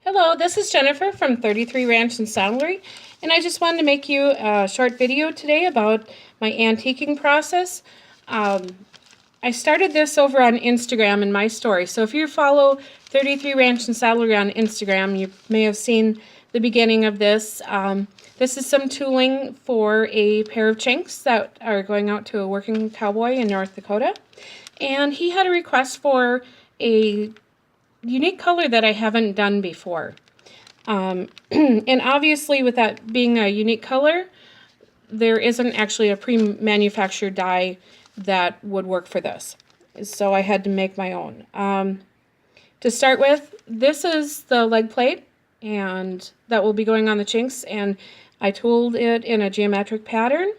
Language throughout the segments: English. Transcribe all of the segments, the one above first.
Hello, this is Jennifer from 33 Ranch and Saddlery, and I just wanted to make you a short video today about my antiquing process. I started this over on Instagram in my story, so if you follow 33 Ranch and Saddlery on Instagram, you may have seen the beginning of this. This is some tooling for a pair of chinks that are going out to a working cowboy in North Dakota, and he had a request for a unique color that I haven't done before. And obviously with that being a unique color, there isn't actually a pre-manufactured dye that would work for this. So I had to make my own. To start with, this is the leg plate, and that will be going on the chinks, and I tooled it in a geometric pattern.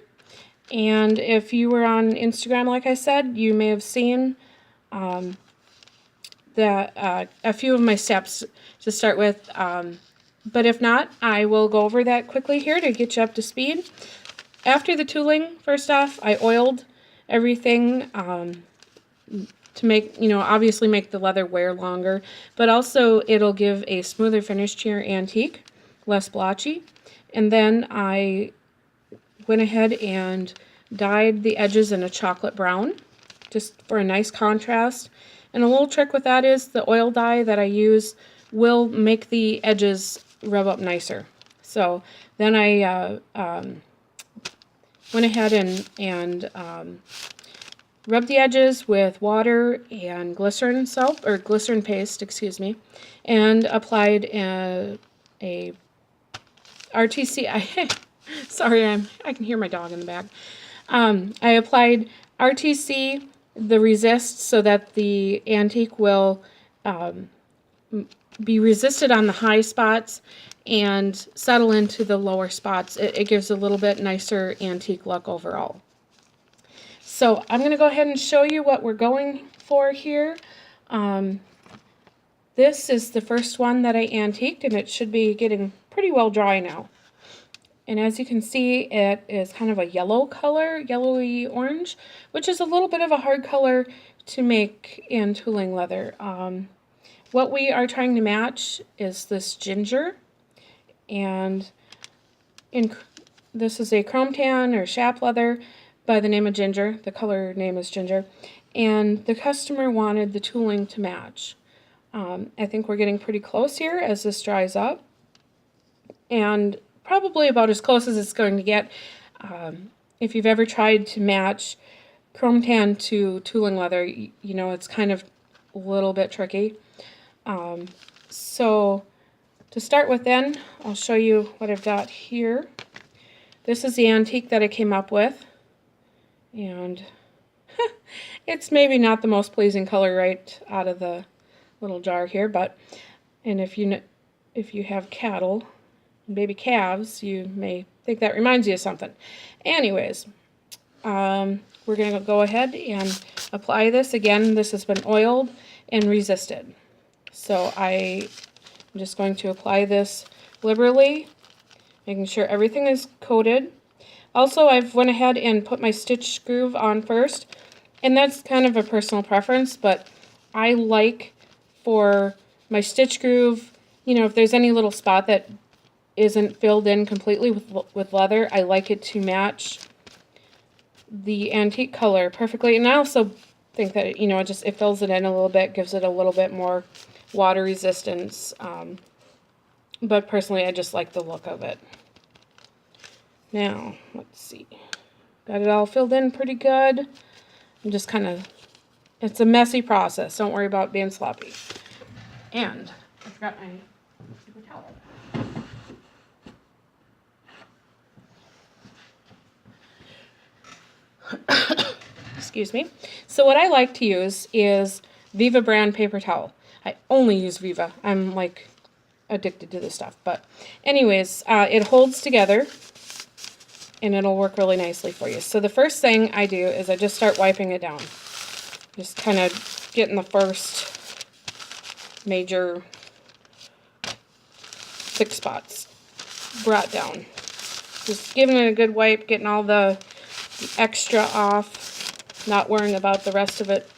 And if you were on Instagram, like I said, you may have seen a few of my steps to start with, but if not, I will go over that quickly here to get you up to speed. After the tooling, first off, I oiled everything to make, obviously make the leather wear longer, but also it'll give a smoother finish to your antique, less blotchy. And then I went ahead and dyed the edges in a chocolate brown, just for a nice contrast. And a little trick with that is the oil dye that I use will make the edges rub up nicer. So then I went ahead and rubbed the edges with water and glycerin soap, or glycerin paste, excuse me, and applied a RTC. Sorry, I can hear my dog in the back. I applied RTC, the resist, so that the antique will be resisted on the high spots and settle into the lower spots. It gives a little bit nicer antique look overall. So I'm going to go ahead and show you what we're going for here. This is the first one that I antiqued, and it should be getting pretty well dry now. And as you can see, it is kind of a yellow color, yellowy orange, which is a little bit of a hard color to make in tooling leather. What we are trying to match is this ginger, and this is a chrome tan or chap leather by the name of ginger. The color name is ginger, and the customer wanted the tooling to match. I think we're getting pretty close here as this dries up, and probably about as close as it's going to get. If you've ever tried to match chrome tan to tooling leather, you know it's kind of a little bit tricky. So to start with then, I'll show you what I've got here. This is the antique that I came up with, and it's maybe not the most pleasing color right out of the little jar here, but if you have cattle, baby calves, you may think that reminds you of something. Anyways, we're going to go ahead and apply this. Again, this has been oiled and resisted. So I'm just going to apply this liberally, making sure everything is coated. Also, I've went ahead and put my stitch groove on first, and that's kind of a personal preference, but I like for my stitch groove, if there's any little spot that isn't filled in completely with leather, I like it to match the antique color perfectly. And I also think that it fills it in a little bit, gives it a little bit more water resistance. But personally, I just like the look of it. Now, let's see. Got it all filled in pretty good. I'm just it's a messy process. Don't worry about being sloppy. And I forgot my paper towel. Excuse me. So what I like to use is Viva brand paper towel. I only use Viva. I'm like addicted to this stuff. But anyways, it holds together and it'll work really nicely for you. So the first thing I do is I just start wiping it down. Just kind of getting the first major thick spots brought down. Just giving it a good wipe, getting all the extra off, not worrying about the rest of it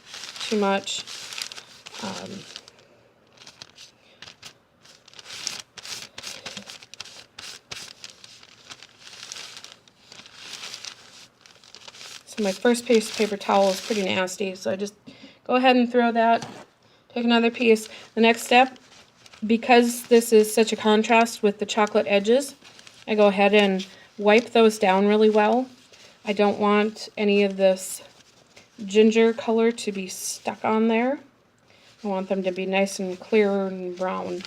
too much. my first piece of paper towel is pretty nasty, so I just go ahead and throw that. Take another piece. The next step, because this is such a contrast with the chocolate edges, I go ahead and wipe those down really well. I don't want any of this ginger color to be stuck on there. I want them to be nice and clear and brown.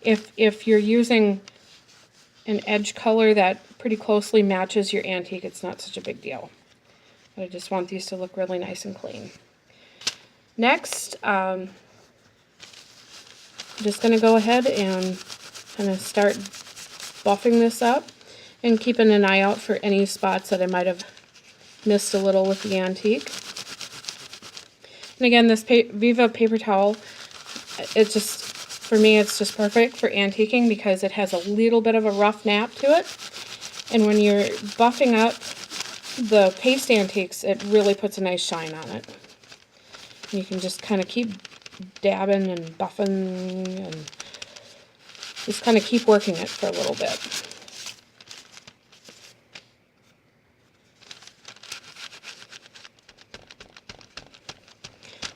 If you're using an edge color that pretty closely matches your antique, it's not such a big deal. But I just want these to look really nice and clean. Next, I'm just going to go ahead and kind of start buffing this up and keeping an eye out for any spots that I might have missed a little with the antique. And again, this Viva paper towel, it's just, for me, it's just perfect for antiquing because it has a little bit of a rough nap to it. And when you're buffing up the paste antiques, it really puts a nice shine on it. And you can just kind of keep dabbing and buffing and just kind of keep working it for a little bit.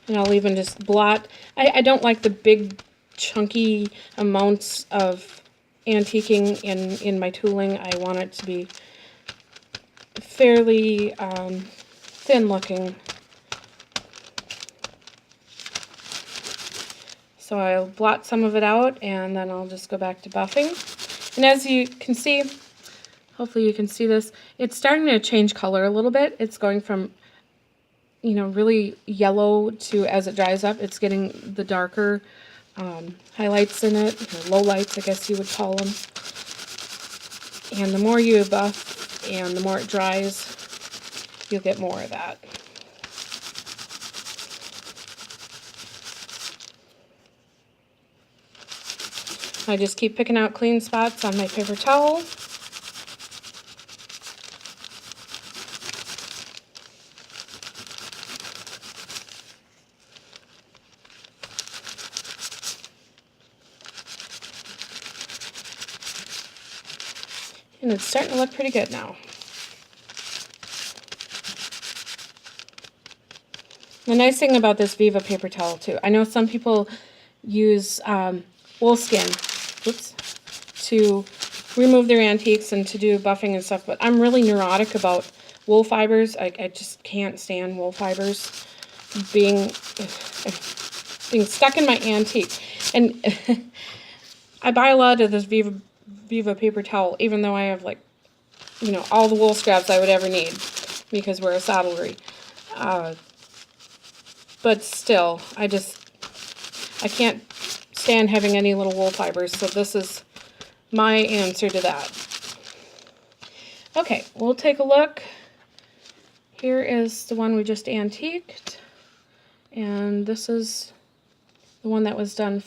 And I'll even just blot. I don't like the big chunky amounts of antiquing in my tooling. I want it to be fairly thin looking. So I'll blot some of it out and then I'll just go back to buffing. And as you can see, hopefully you can see this, it's starting to change color a little bit. It's going from, you know, really yellow to, as it dries up, it's getting the darker highlights in it, or lowlights, I guess you would call them. And the more you buff and the more it dries, you'll get more of that. I just keep picking out clean spots on my paper towel. And it's starting to look pretty good now. The nice thing about this Viva paper towel too, I know some people use wool skin to remove their antiques and to do buffing and stuff, but I'm really neurotic about wool fibers. I just can't stand wool fibers being stuck in my antique. And I buy a lot of this Viva paper towel, even though I have, like, you know, all the wool scraps I would ever need because we're a saddlery. But still, I can't stand having any little wool fibers, so this is my answer to that. Okay, we'll take a look. Here is the one we just antiqued, and this is the one that was done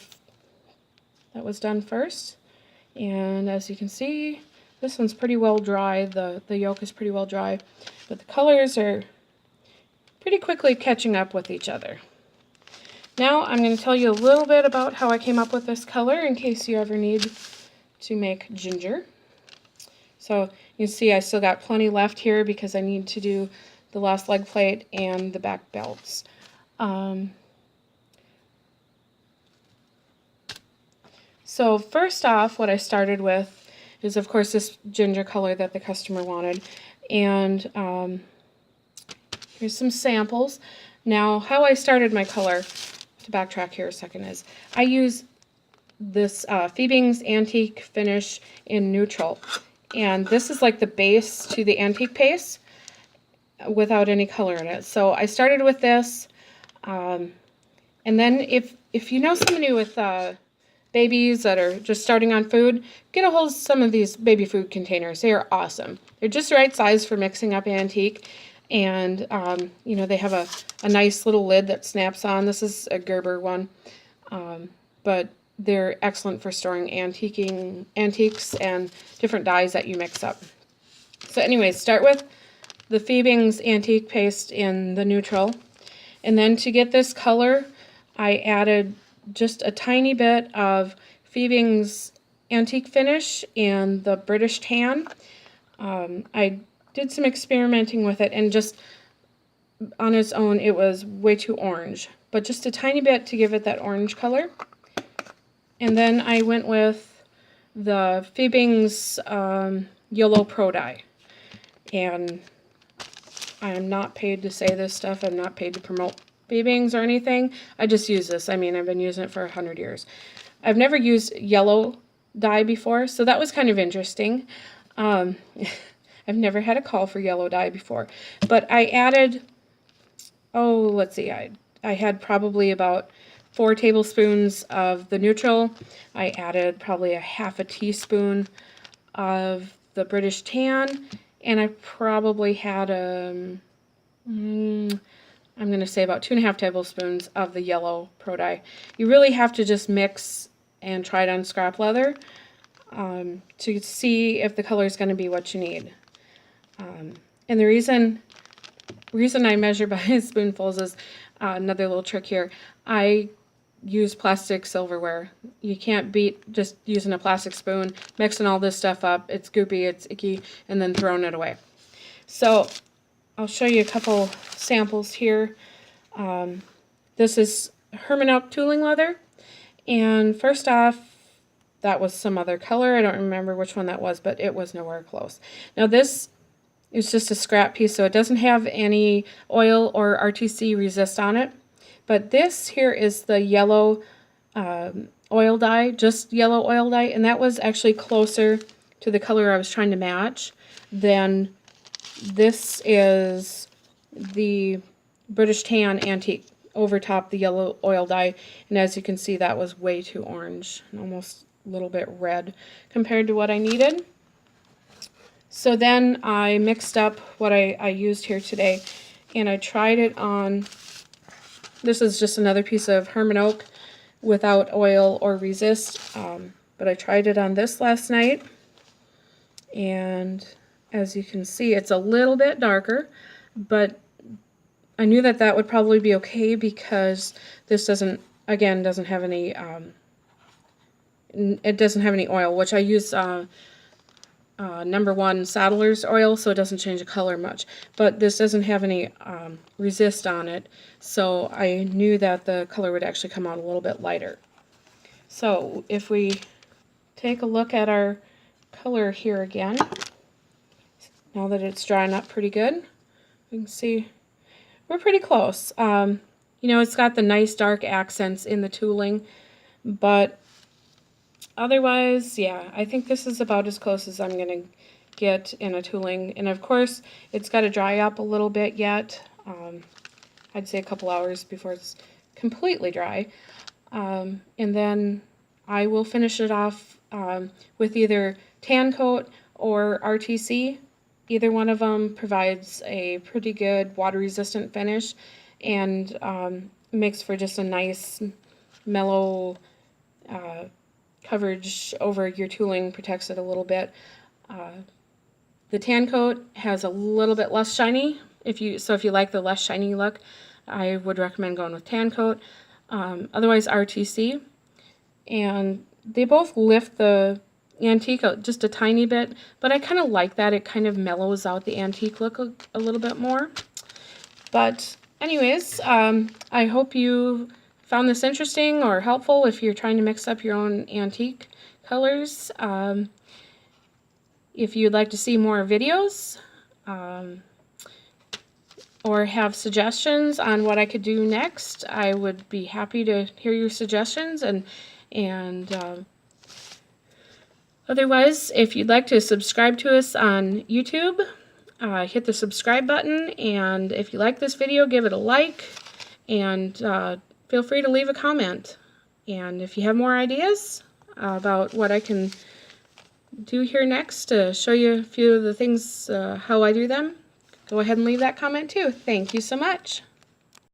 first. And as you can see, this one's pretty well dry. The yolk is pretty well dry, but the colors are pretty quickly catching up with each other. Now I'm going to tell you a little bit about how I came up with this color in case you ever need to make ginger. So you can see I still got plenty left here because I need to do the last leg plate and the back belts. So first off, what I started with is, of course, this ginger color that the customer wanted. And here's some samples. Now, how I started my color, to backtrack here a second, is I use this Fiebings Antique Finish in Neutral. And this is like the base to the antique paste without any color in it. So I started with this. And then if you know somebody with babies that are just starting on food, get a hold of some of these baby food containers. They are awesome. They're just the right size for mixing up antique. And, you know, they have a nice little lid that snaps on. This is a Gerber one. But they're excellent for storing antiques and different dyes that you mix up. So anyways, start with the Fiebings Antique Paste in the Neutral. And then to get this color, I added just a tiny bit of Fiebings Antique Finish and the British Tan. I did some experimenting with it, and just on its own it was way too orange, but just a tiny bit to give it that orange color. And then I went with the Fiebings Yellow Pro Dye, and I am not paid to say this stuff. I'm not paid to promote Fiebings or anything. I just use this. I mean, I've been using it for 100 years. I've never used yellow dye before, so that was kind of interesting. I've never had a call for yellow dye before, but I added, oh, let's see, I had probably about 4 tablespoons of the neutral. I added probably a half a teaspoon of the British tan, and I probably had I'm going to say about 2.5 tablespoons of the yellow Pro Dye. You really have to just mix and try it on scrap leather to see if the color is going to be what you need. And the reason I measure by spoonfuls is another little trick here. I use plastic silverware. You can't beat just using a plastic spoon, mixing all this stuff up. It's goopy, it's icky, and then throwing it away. So I'll show you a couple samples here. This is Handmade tooling leather, and first off, that was some other color. I don't remember which one that was, but it was nowhere close. Now this is just a scrap piece, so it doesn't have any oil or RTC resist on it. But this here is the yellow oil dye, just yellow oil dye, and that was actually closer to the color I was trying to match than this is the British Tan Antique over top the yellow oil dye. And as you can see, that was way too orange and almost a little bit red compared to what I needed. So then I mixed up what I used here today, and I tried it on, this is just another piece of Herman Oak without oil or resist, but I tried it on this last night, and as you can see, it's a little bit darker, but I knew that that would probably be okay because this doesn't have any, it doesn't have any oil, which I use #1 Saddler's oil, so it doesn't change the color much. But this doesn't have any resist on it, so I knew that the color would actually come out a little bit lighter. So if we take a look at our color here again, now that it's drying up pretty good, you can see we're pretty close. You know, it's got the nice dark accents in the tooling, but otherwise, yeah, I think this is about as close as I'm going to get in a tooling. And of course, it's got to dry up a little bit yet. I'd say a couple hours before it's completely dry. And then I will finish it off with either tan coat or RTC. Either one of them provides a pretty good water-resistant finish and makes for just a nice, mellow coverage over your tooling, protects it a little bit. The tan coat has a little bit less shiny. If you like the less shiny look, I would recommend going with tan coat. Otherwise RTC. And they both lift the antique just a tiny bit, but I kind of like that. It kind of mellows out the antique look a little bit more. But anyways, I hope you found this interesting or helpful if you're trying to mix up your own antique colors. If you'd like to see more videos or have suggestions on what I could do next, I would be happy to hear your suggestions. And otherwise, if you'd like to subscribe to us on YouTube, hit the subscribe button, and if you like this video, give it a like, and feel free to leave a comment. And if you have more ideas about what I can do here next to show you a few of the things, how I do them, go ahead and leave that comment too. Thank you so much.